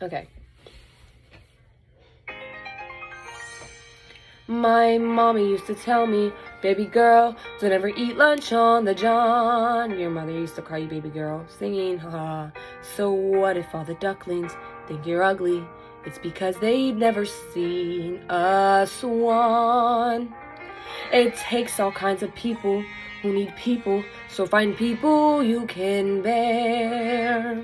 Okay. My mommy used to tell me, baby girl, don't ever eat lunch on the john. Your mother used to call you baby girl, singing, haha. So what if all the ducklings think you're ugly? It's because they've never seen a swan. It takes all kinds of people who need people, so find people you can bear.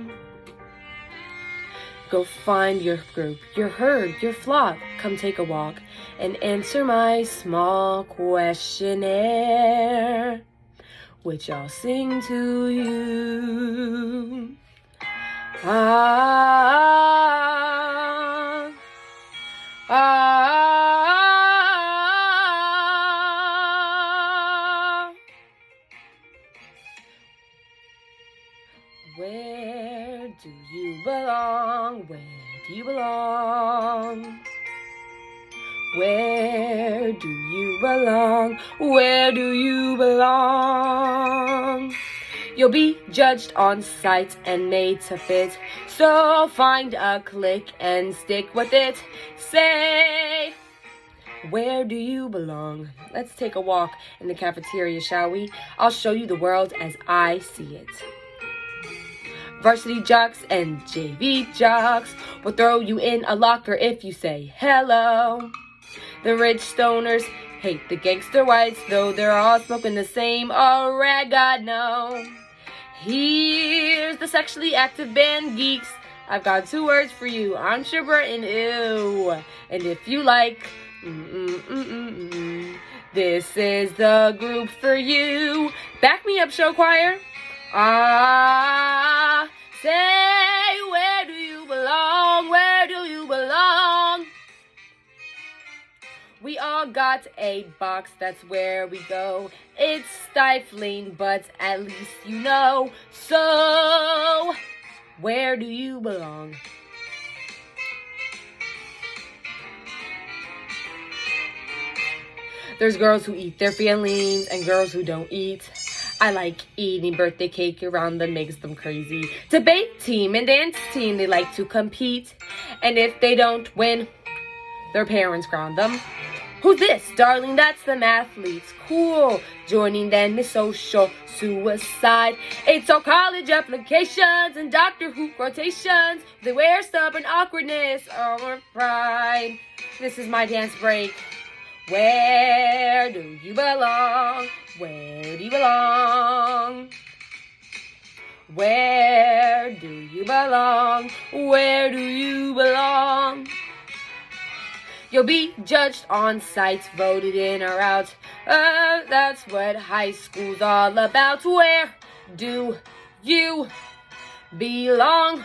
Go find your group, your herd, your flock. Come take a walk and answer my small questionnaire, which I'll sing to you. Ah, ah. Where do you belong? Where do you belong? Where do you belong? Where do you belong? You'll be judged on sight and made to fit, so find a clique and stick with it. Say, where do you belong? Let's take a walk in the cafeteria, shall we? I'll show you the world as I see it. Varsity jocks and JV jocks will throw you in a locker if you say hello. The rich stoners hate the gangster whites, though they're all smoking the same oregano. Here's the sexually active band geeks. I've got 2 words for you, entrepreneur and ew. And if you like, this is the group for you. Back me up, show choir. Ah, say, where do you belong? Where do you belong? We all got a box, that's where we go. It's stifling, but at least you know. So, where do you belong? There's girls who eat their feelings and girls who don't eat. I like eating birthday cake around them, makes them crazy. Debate team and dance team, they like to compete. And if they don't win, their parents ground them. Who's this? Darling, that's the mathletes. Cool. Joining them is social suicide. It's all college applications and Doctor Who quotations. They wear stubborn awkwardness or pride. This is my dance break. Where do you belong? Where do you belong? Where do you belong? Where do you belong? You'll be judged on sight, voted in or out. That's what high school's all about. Where do you belong?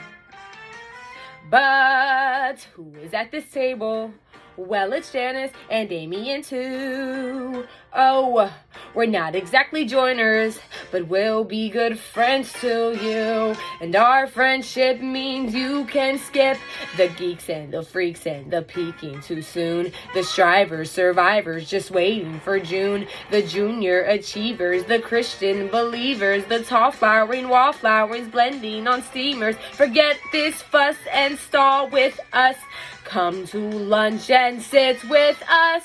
But who is at this table? Well, it's Janice and Damien too. Oh, we're not exactly joiners, but we'll be good friends to you. And our friendship means you can skip the geeks and the freaks and the peeking too soon. The strivers, survivors, just waiting for June. The junior achievers, the Christian believers, the tall flowering wallflowers blending on steamers. Forget this fuss and stall with us. Come to lunch and sit with us.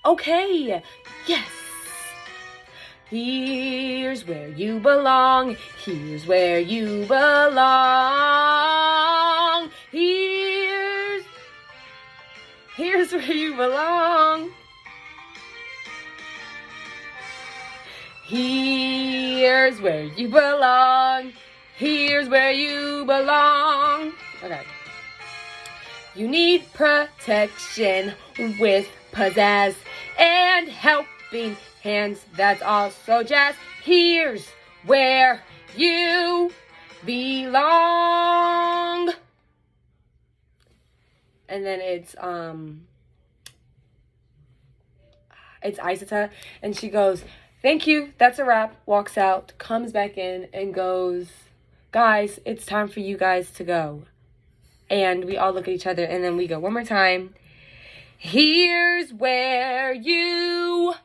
Okay, yes. Here's where you belong. Here's where you belong. Here's where you belong. Here's where you belong. Here's where you belong. Okay. You need protection with pizzazz and helping hands. That's also jazz. Here's where you belong. And then it's Isata, and she goes, "Thank you, that's a wrap." Walks out, comes back in, and goes, "Guys, it's time for you guys to go." And we all look at each other, and then we go one more time. Here's where you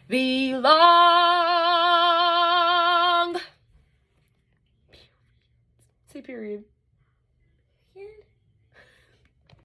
belong. Say period.